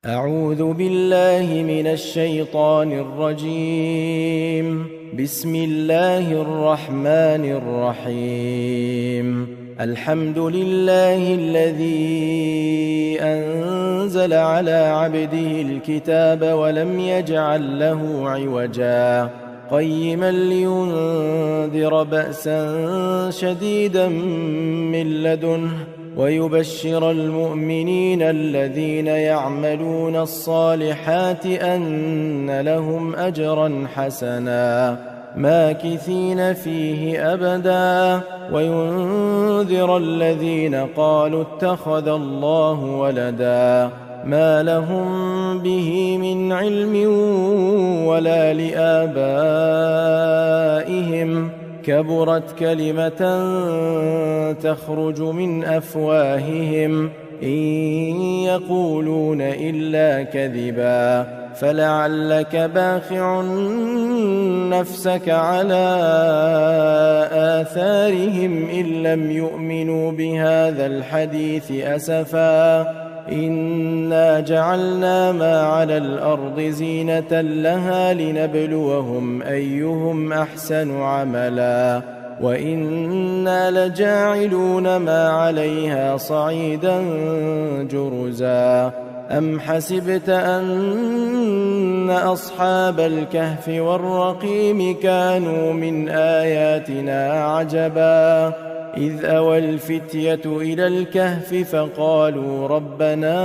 أعوذ بالله من الشيطان الرجيم. بسم الله الرحمن الرحيم. الحمد لله الذي أنزل على عبده الكتاب ولم يجعل له عوجا قيما لينذر بأسا شديدا من لدنه ويبشر المؤمنين الذين يعملون الصالحات أن لهم أجرا حسنا ماكثين فيه أبدا وينذر الذين قالوا اتخذ الله ولدا ما لهم به من علم ولا لآبائهم كبرت كلمة تخرج من أفواههم إن يقولون إلا كذبا فلعلك باخع نفسك على آثارهم إن لم يؤمنوا بهذا الحديث أسفا إنا جعلنا ما على الأرض زينة لها لنبلوهم أيهم أحسن عملا وإنا لجاعلون ما عليها صعيدا جرزا أم حسبت أن أصحاب الكهف والرقيم كانوا من آياتنا عجبا إذ أوى الفتية إلى الكهف فقالوا ربنا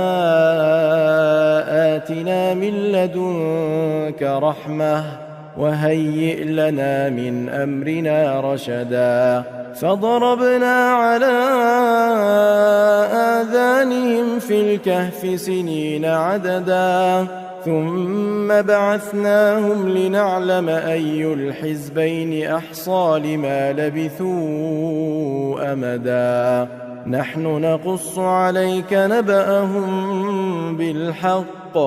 آتنا من لدنك رحمة وهيئ لنا من أمرنا رشدا فضربنا على آذانهم في الكهف سنين عددا ثم بعثناهم لنعلم أي الحزبين أحصى لما لبثوا أمدا نحن نقص عليك نبأهم بالحق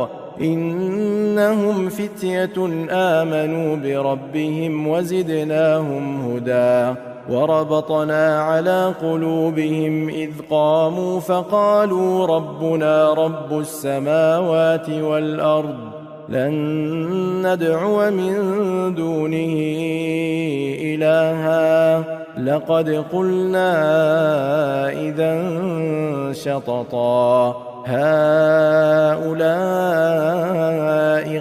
إنهم فتية آمنوا بربهم وزدناهم هدى وربطنا على قلوبهم إذ قاموا فقالوا ربنا رب السماوات والأرض لن ندعو من دونه إلها لقد قلنا إذا شططا هؤلاء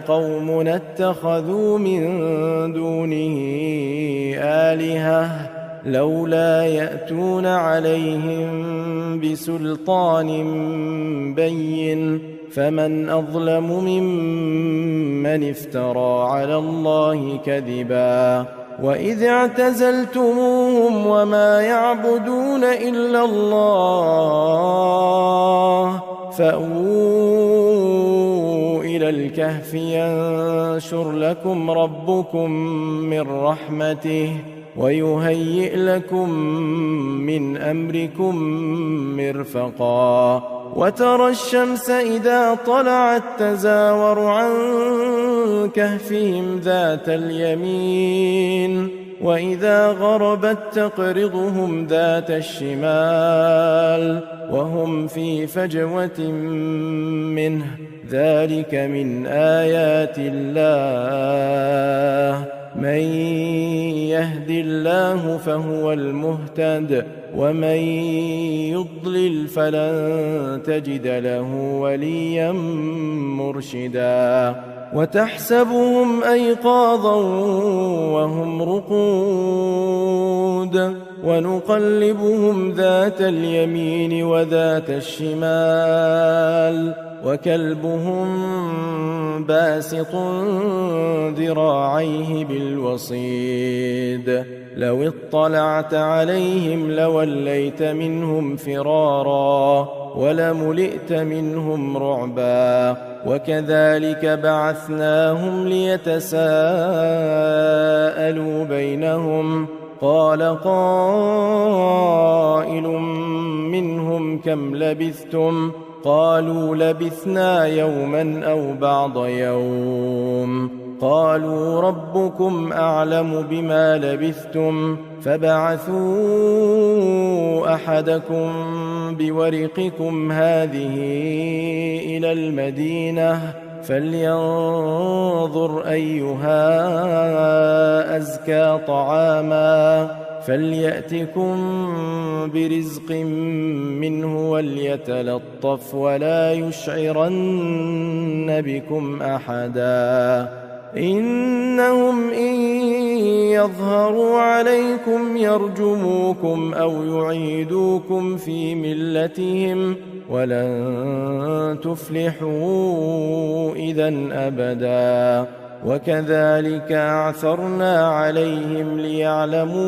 قومنا اتخذوا من دونه آلهة لولا يأتون عليهم بسلطان بين فمن أظلم ممن افترى على الله كذبا وإذ اعتزلتموهم وما يعبدون إلا الله فأووا إلى الكهف ينشر لكم ربكم من رحمته ويهيئ لكم من أمركم مرفقا وترى الشمس إذا طلعت تزاور عن كهفهم ذات اليمين وإذا غربت تقرضهم ذات الشمال وهم في فجوة منه ذلك من آيات الله من يهد الله فهو المهتد ومن يضلل فلن تجد له وليا مرشدا وتحسبهم أيقاظا وهم رقود ونقلبهم ذات اليمين وذات الشمال وكلبهم باسط ذراعيه بالوصيد لو اطلعت عليهم لوليت منهم فرارا ولملئت منهم رعبا وكذلك بعثناهم ليتساءلوا بينهم قال قائل منهم كم لبثتم قالوا لبثنا يوما أو بعض يوم قالوا ربكم أعلم بما لبثتم فابعثوا أحدكم بورقكم هذه إلى المدينة فلينظر أيها أزكى طعاما فليأتكم برزق منه وليتلطف ولا يشعرن بكم أحدا إنهم إن يظهروا عليكم يرجموكم أو يعيدوكم في ملتهم ولن تفلحوا إذن أبدا وكذلك أعثرنا عليهم ليعلموا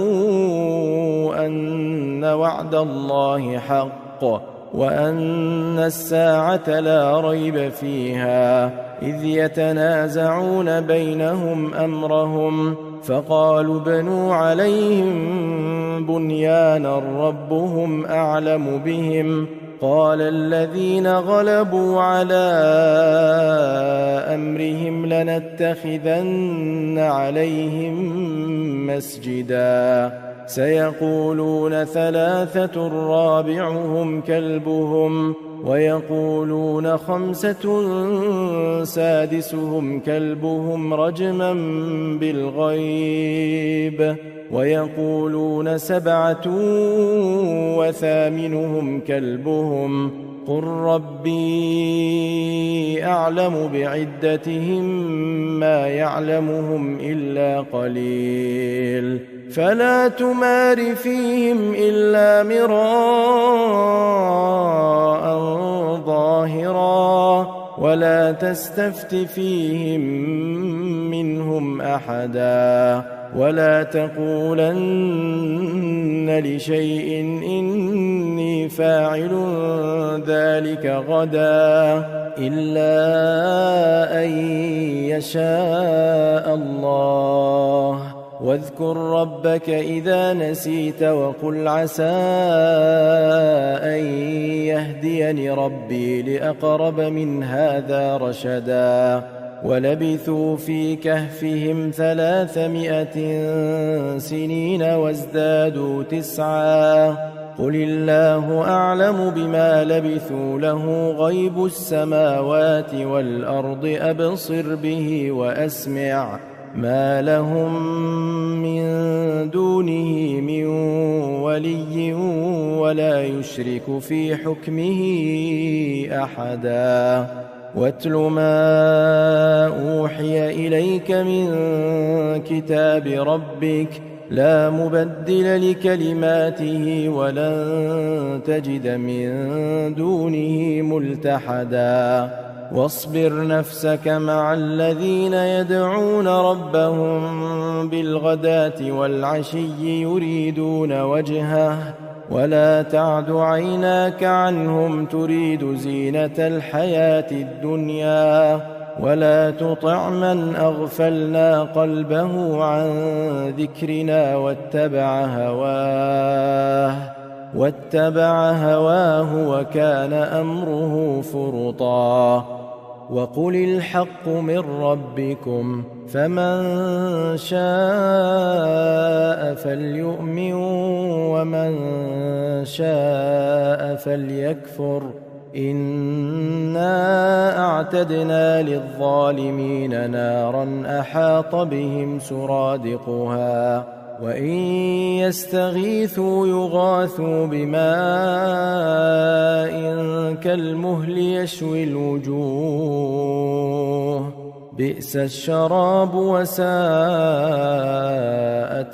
أن وعد الله حق وأن الساعة لا ريب فيها إذ يتنازعون بينهم أمرهم فقالوا ابنوا عليهم بنيانا ربهم أعلم بهم قال الذين غلبوا على أمرهم لنتخذن عليهم مسجدا سيقولون ثلاثة رابعهم كلبهم ويقولون خمسة سادسهم كلبهم رجما بالغيب ويقولون سبعة وثامنهم كلبهم قل ربي أعلم بعدتهم ما يعلمهم إلا قليل فلا تمار فيهم إلا مراء ظاهرا ولا تستفت فيهم منهم أحدا ولا تقولن لشيء إني فاعل ذلك غدا إلا أن يشاء الله واذكر ربك إذا نسيت وقل عسى أن يهديني ربي لأقرب من هذا رشدا ولبثوا في كهفهم 300 سنين وازدادوا 9 قل الله أعلم بما لبثوا له غيب السماوات والأرض أبصر به وأسمع ما لهم من دونه من ولي ولا يشرك في حكمه أحدا واتل ما أوحي إليك من كتاب ربك لا مبدل لكلماته ولن تجد من دونه ملتحدا واصبر نفسك مع الذين يدعون ربهم بالغداة والعشي يريدون وجهه ولا تعد عيناك عنهم تريد زينة الحياة الدنيا ولا تطع من أغفلنا قلبه عن ذكرنا واتبع هواه وكان أمره فرطا وقل الحق من ربكم فمن شاء فليؤمن ومن شاء فليكفر إنا أعتدنا للظالمين نارا أحاط بهم سرادقها وإن يستغيثوا يغاثوا بماء كالمهل يشوي الوجوه بئس الشراب وساءت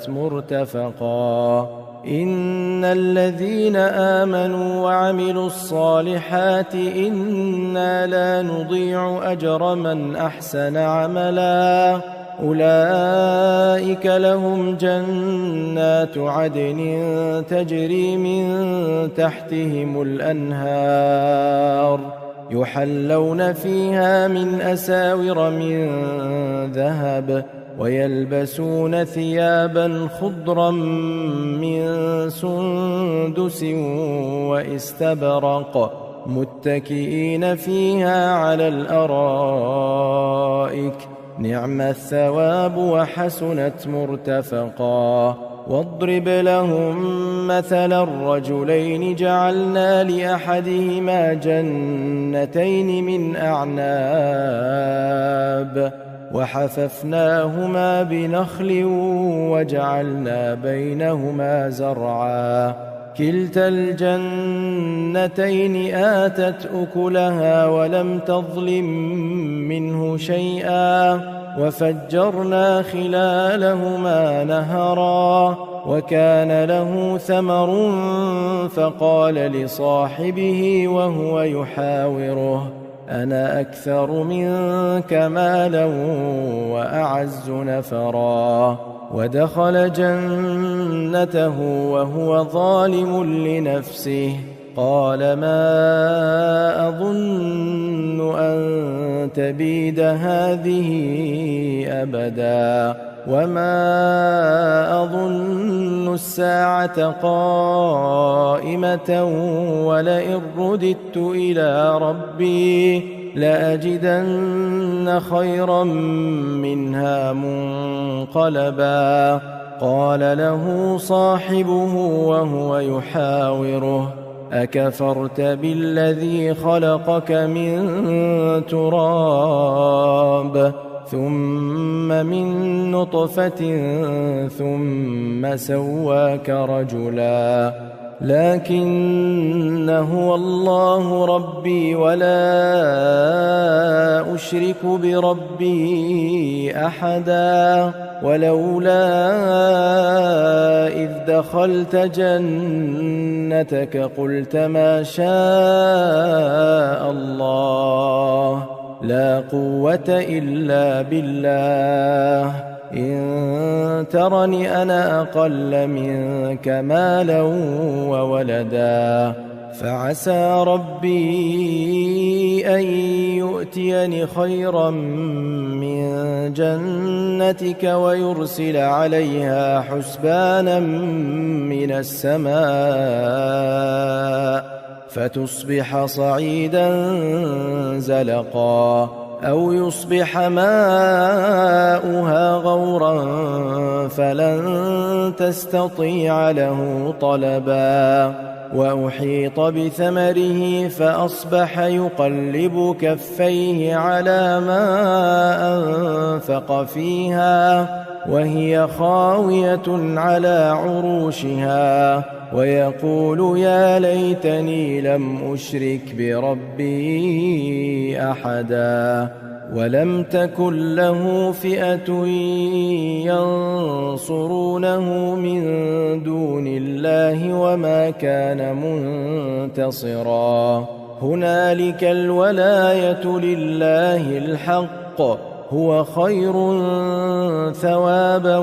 مرتفقا إن الذين آمنوا وعملوا الصالحات إنا لا نضيع أجر من أحسن عملا أولئك لهم جنات عدن تجري من تحتهم الأنهار يحلون فيها من أساور من ذهب ويلبسون ثيابا خضرا من سندس واستبرق متكئين فيها على الأرائك نعم الثواب وحسنت مرتفقا واضرب لهم مثل الرجلين جعلنا لأحدهما جنتين من أعناب وحففناهما بنخل وجعلنا بينهما زرعا كلتا الجنتين آتت أكلها ولم تظلم منه شيئا وفجرنا خلالهما نهرا وكان له ثمر فقال لصاحبه وهو يحاوره أنا أكثر منك مالا وأعز نفرا ودخل جنته وهو ظالم لنفسه قال ما أظن أن تبيد هذه أبدا وما أظن الساعة قائمة ولئن رددت إلى ربي لأجدن خيرا منها منقلبا قال له صاحبه وهو يحاوره أكفرت بالذي خلقك من تراب ثم من نطفة ثم سواك رجلا لكن هو الله ربي ولا أشرك بربي أحدا ولولا إذ دخلت جنتك قلت ما شاء الله لا قوة إلا بالله إن ترني أنا أقل منك مالا وولدا فعسى ربي أن يؤتيني خيرا من جنتك ويرسل عليها حسبانا من السماء فتصبح صعيدا زلقا أو يصبح ماؤها غورا فلن تستطيع له طلبا وأحيط بثمره فأصبح يقلب كفيه على ما أنفق فيها وهي خاوية على عروشها ويقول يا ليتني لم أشرك بربي أحدا ولم تكن له فئة ينصرونه من دون الله وما كان منتصرا هنالك الولاية لله الحق هو خير ثوابا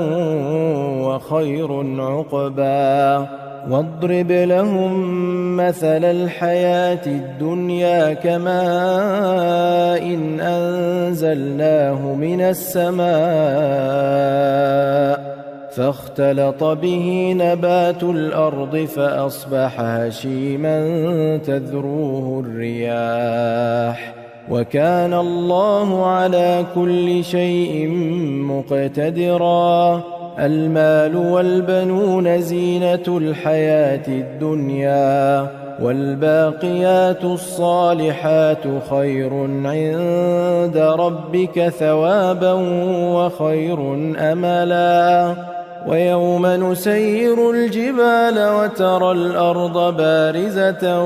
وخير عقبا واضرب لهم مثل الحياة الدنيا كماء أنزلناه من السماء فاختلط به نبات الأرض فأصبح هشيما تذروه الرياح وكان الله على كل شيء مقتدرا المال والبنون زينة الحياة الدنيا والباقيات الصالحات خير عند ربك ثوابا وخير أملا ويوم نسير الجبال وترى الأرض بارزة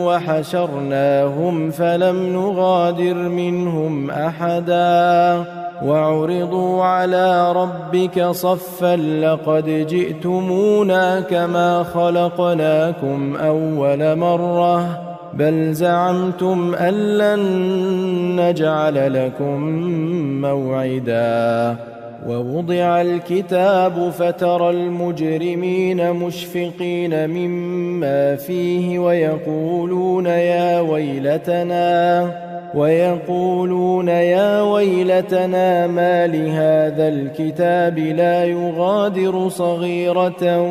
وحشرناهم فلم نغادر منهم أحدا وعرضوا على ربك صفا لقد جئتمونا كما خلقناكم أول مرة بل زعمتم أن لن نجعل لكم موعدا ووضع الكتاب فترى المجرمين مشفقين مما فيه ويقولون يا ويقولون يا ويلتنا ما لهذا الكتاب لا يغادر صغيرة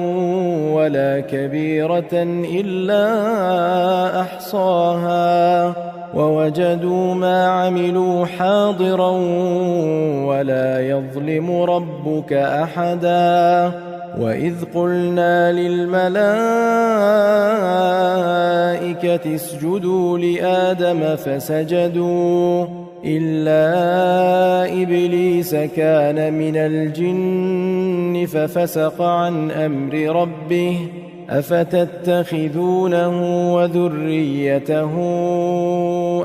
ولا كبيرة إلا أحصاها ووجدوا ما عملوا حاضرا ولا يظلم ربك أحدا وإذ قلنا للملائكة اسجدوا لآدم فسجدوا إلا إبليس كان من الجن ففسق عن أمر ربه أفتتخذونه وذريته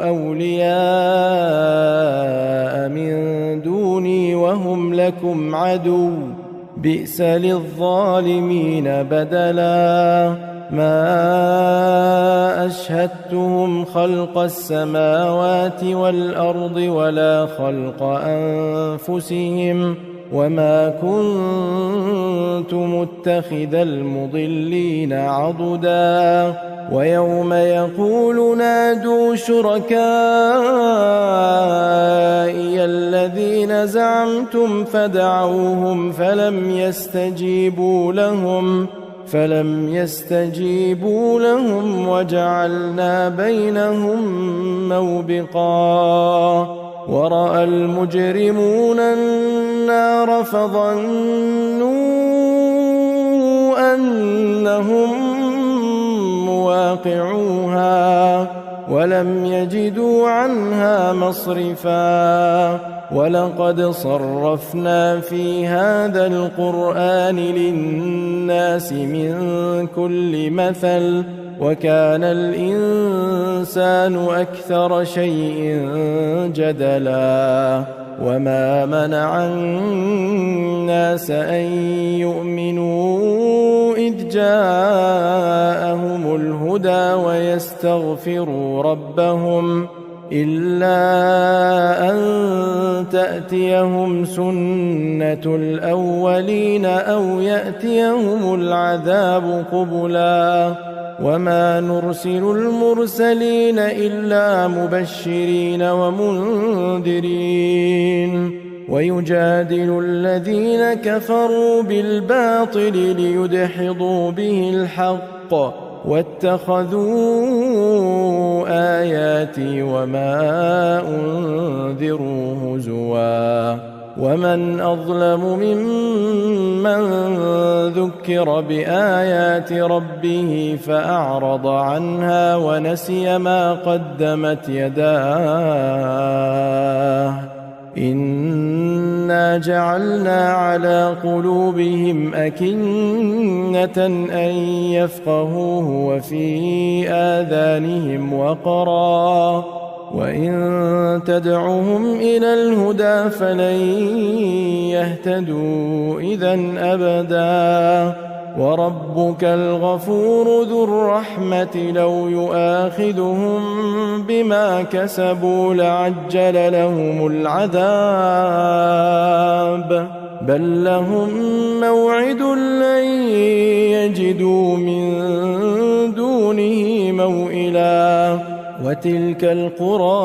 أولياء من دوني وهم لكم عدو بئس للظالمين بدلا ما أشهدتهم خلق السماوات والأرض ولا خلق أنفسهم وما كنت متخذ المضلين عضدا ويوم يقول نادوا شركائي الذين زعمتم فدعوهم فلم يستجيبوا لهم وجعلنا بينهم موبقا ورأى المجرمون النار فظنوا أنهم مواقعوها ولم يجدوا عنها مصرفا ولقد صرفنا في هذا القرآن للناس من كل مثل وكان الإنسان أكثر شيء جدلا وما منع الناس أن يؤمنوا إذ جاءهم الهدى ويستغفروا ربهم إلا أن تأتيهم سنة الأولين أو يأتيهم العذاب قبلا وما نرسل المرسلين إلا مبشرين ومنذرين ويجادل الذين كفروا بالباطل ليدحضوا به الحق واتخذوا آياتي وما أنذروا هزوا ومن أظلم ممن ذكر بآيات ربه فأعرض عنها ونسي ما قدمت يداه إنا جعلنا على قلوبهم أكنة أن يفقهوه وفي آذانهم وقرا وإن تدعهم إلى الهدى فلن يهتدوا إذن أبدا وربك الغفور ذو الرحمة لو يؤاخذهم بما كسبوا لعجل لهم العذاب بل لهم موعد لن يجدوا من دونه موئلا وتلك القرى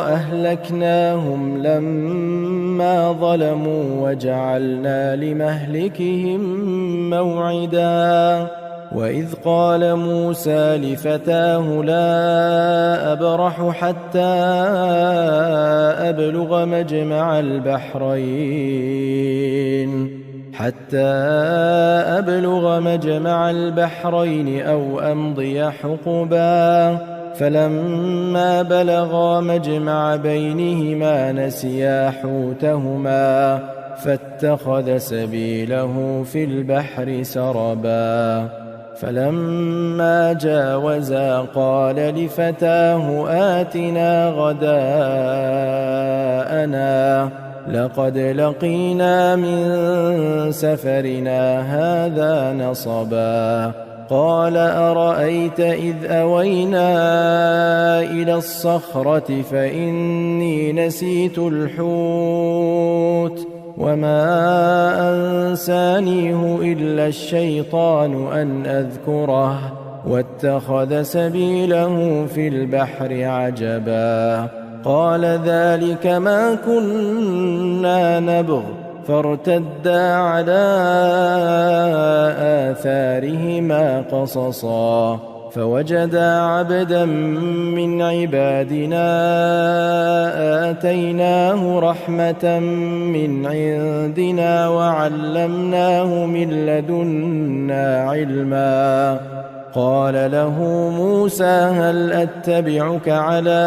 أهلكناهم لما ظلموا وجعلنا لمهلكهم موعدا وإذ قال موسى لفتاه لا أبرح حتى أبلغ مجمع البحرين أو أمضي حقبا فلما بلغا مجمع بينهما نسيا حوتهما فاتخذ سبيله في البحر سربا فلما جاوزا قال لفتاه آتنا غداءنا لقد لقينا من سفرنا هذا نصبا قال أرأيت إذ أوينا إلى الصخرة فإني نسيت الحوت وما أنسانيه إلا الشيطان أن أذكره واتخذ سبيله في البحر عجبا قال ذلك ما كنا نبغ فارتدا على آثارهما قصصا فوجدا عبدا من عبادنا آتيناه رحمة من عندنا وعلمناه من لدنا علما قال له موسى هل أتبعك على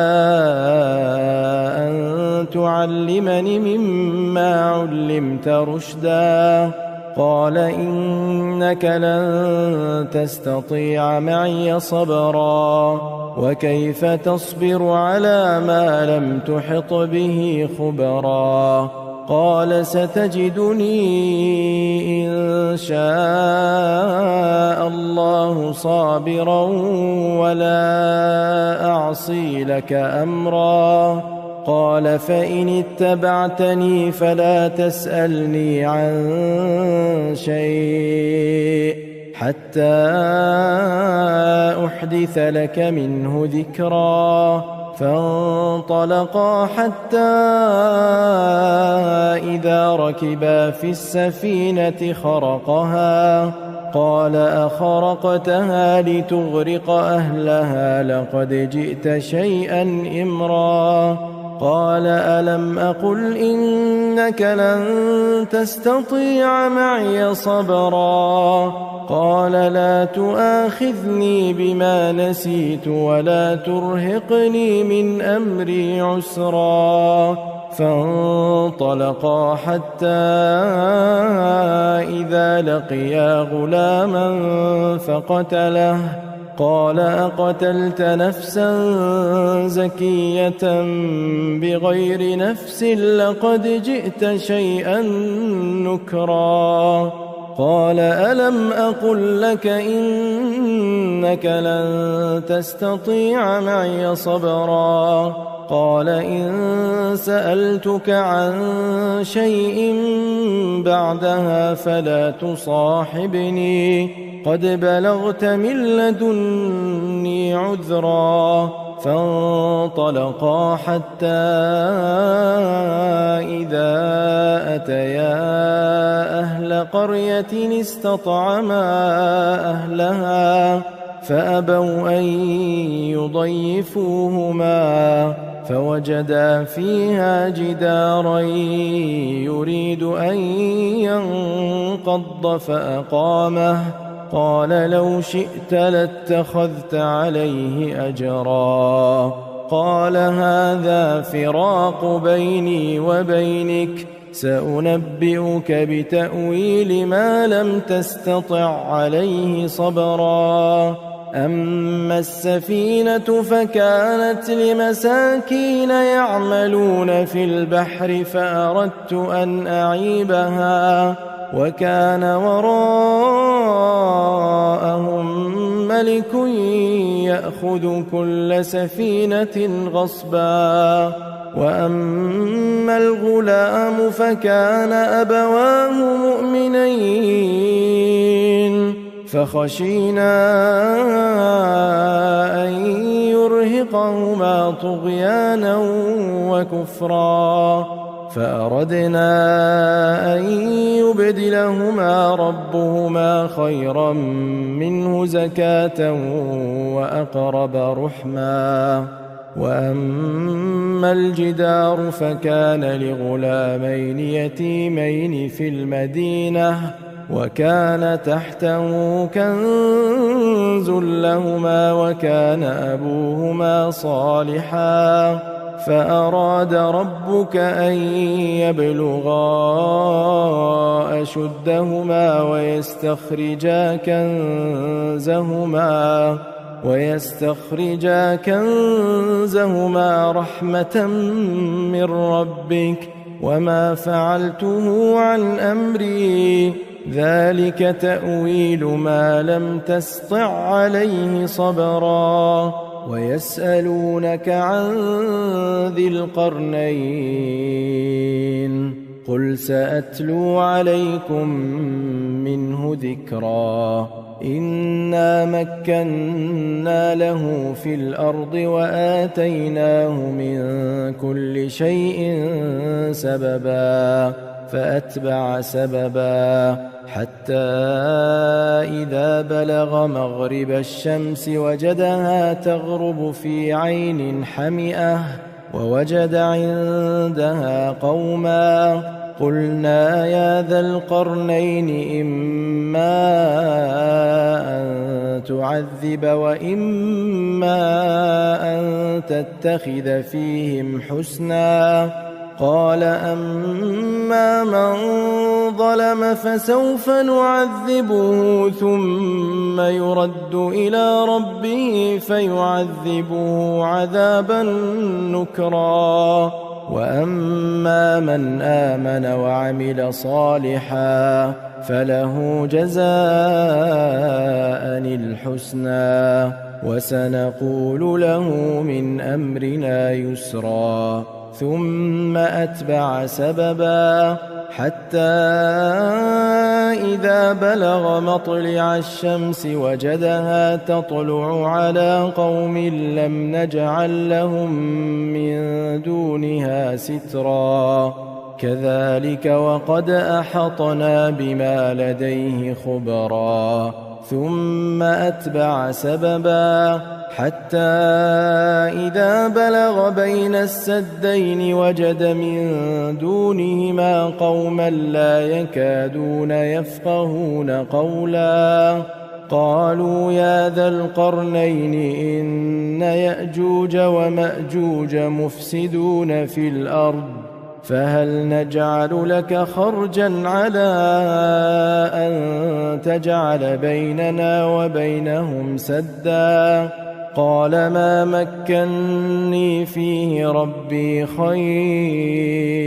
أن تعلمني مما علمت رشدا قال إنك لن تستطيع معي صبرا وكيف تصبر على ما لم تحط به خبرا قال ستجدني إن شاء الله صابرا ولا أعصي لك أمرا قال فإن اتبعتني فلا تسألني عن شيء حتى أحدث لك منه ذكرا فانطلقا حتى إذا ركبا في السفينة خرقها قال أخرقتها لتغرق أهلها لقد جئت شيئا إمرا قال ألم أقل إنك لن تستطيع معي صبرا قال لا تؤاخذني بما نسيت ولا ترهقني من أمري عسرا فانطلقا حتى إذا لقيا غلاما فقتله قال أقتلت نفسا زكية بغير نفس لقد جئت شيئا نكرا قال ألم أقل لك إنك لن تستطيع معي صبرا قال إن سألتك عن شيء بعدها فلا تصاحبني قد بلغت من لدني عذرا فانطلقا حتى إذا أتيا أهل قرية استطعما أهلها فأبوا أن يضيفوهما فوجدا فيها جدارا يريد أن ينقض فأقامه قال لو شئت لاتخذت عليه أجرا قال هذا فراق بيني وبينك سأنبئك بتأويل ما لم تستطع عليه صبرا أما السفينة فكانت لمساكين يعملون في البحر فأردت أن أعيبها وكان وراءهم ملك يأخذ كل سفينة غصبا وأما الغلام فكان أبواه مؤمنين فخشينا أن يرهقهما طغيانا وكفرا فأردنا أن يبدلهما ربهما خيرا منه زكاة وأقرب رحما وأما الجدار فكان لغلامين يتيمين في المدينة وكان تحته كنز لهما وكان أبوهما صالحا فأراد ربك أن يبلغا أشدهما ويستخرجا كنزهما رحمة من ربك وما فعلته عن أمري ذلك تأويل ما لم تسطع عليه صبرا ويسألونك عن ذي القرنين قل سأتلو عليكم منه ذكرا إنا مكنا له في الأرض وآتيناه من كل شيء سببا فأتبع سببا حتى إذا بلغ مغرب الشمس وجدها تغرب في عين حمئة ووجد عندها قوما قلنا يا ذا القرنين إما أن تعذب وإما أن تتخذ فيهم حسنا قال أما من ظلم فسوف نعذبه ثم يرد إلى ربه فيعذبه عذابا نكرا وأما من آمن وعمل صالحا فله جزاء الحسنى وسنقول له من أمرنا يسرا ثم أتبع سببا حتى إذا بلغ مطلع الشمس وجدها تطلع على قوم لم نجعل لهم من دونها سترا كذلك وقد أحطنا بما لديه خبرا ثم أتبع سببا حتى إذا بلغ بين السدين وجد من دونهما قوما لا يكادون يفقهون قولا قالوا يا ذا القرنين إن يأجوج ومأجوج مفسدون في الأرض فهل نجعل لك خرجا على أن تجعل بيننا وبينهم سدا قال ما مكني فيه ربي خير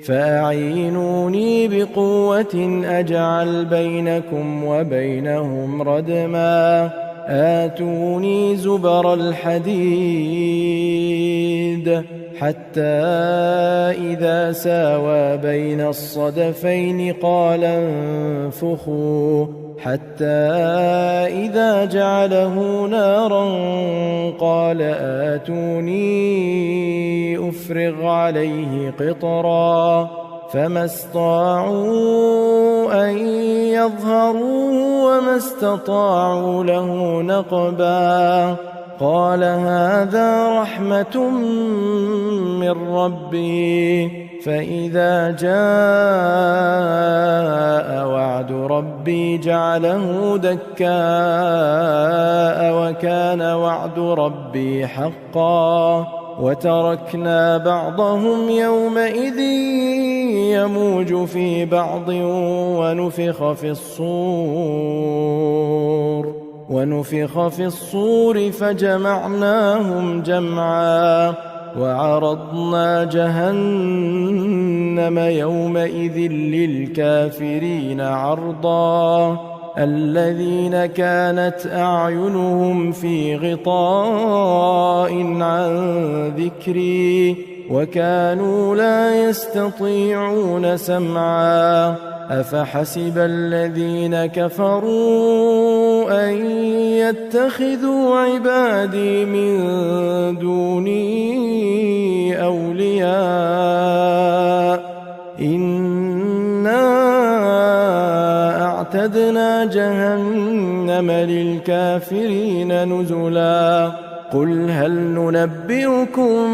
فأعينوني بقوة أجعل بينكم وبينهم ردما آتوني زبر الحديد حتى إذا ساوى بين الصدفين قال انفخوا حتى إذا جعله نارا قال آتوني أفرغ عليه قطرا فما استطاعوا أن يظهروه وما استطاعوا له نقبا قال هذا رحمة من ربي فإذا جاء وعد ربي جعله دكاء وكان وعد ربي حقا وتركنا بعضهم يومئذ يموج في بعض ونفخ في الصور فجمعناهم جمعا وعرضنا جهنم يومئذ للكافرين عرضا الذين كانت أعينهم في غطاء عن ذكري وكانوا لا يستطيعون سمعا أفحسب الذين كفروا أن يتخذوا عبادي من دوني أولياء إنا أعتدنا جهنم للكافرين نزلا قل هل ننبئكم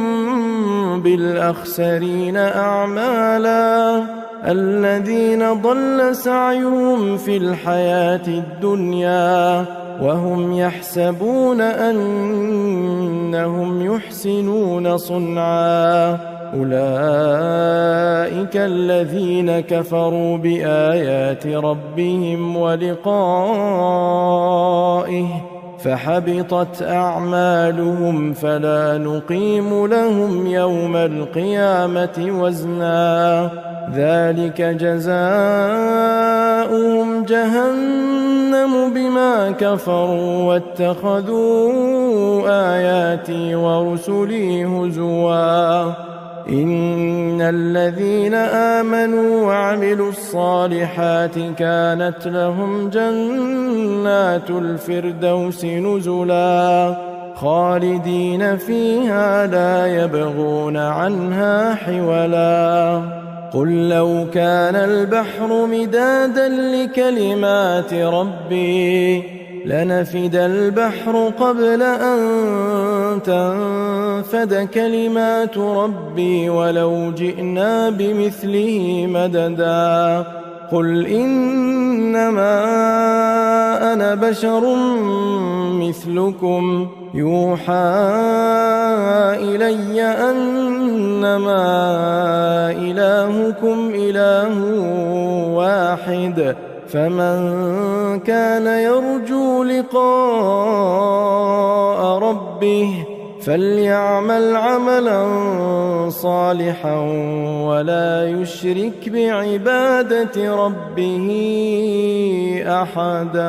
بالأخسرين أعمالا الذين ضل سعيهم في الحياة الدنيا وهم يحسبون أنهم يحسنون صنعا أولئك الذين كفروا بآيات ربهم ولقائه فحبطت أعمالهم فلا نقيم لهم يوم القيامة وزنا ذلك جزاؤهم جهنم بما كفروا واتخذوا آياتي ورسلي هزوا إن الذين آمنوا وعملوا الصالحات كانت لهم جنات الفردوس نزلا خالدين فيها لا يبغون عنها حولا قل لو كان البحر مدادا لكلمات ربي لنفد البحر قبل أن تنفد كلمات ربي ولو جئنا بمثله مددا قل إنما أنا بشر مثلكم يوحى إلي أنما إلهكم إله واحد فمن كان يرجو لقاء ربه فليعمل عملا صالحا ولا يشرك بعبادة ربه أحدا.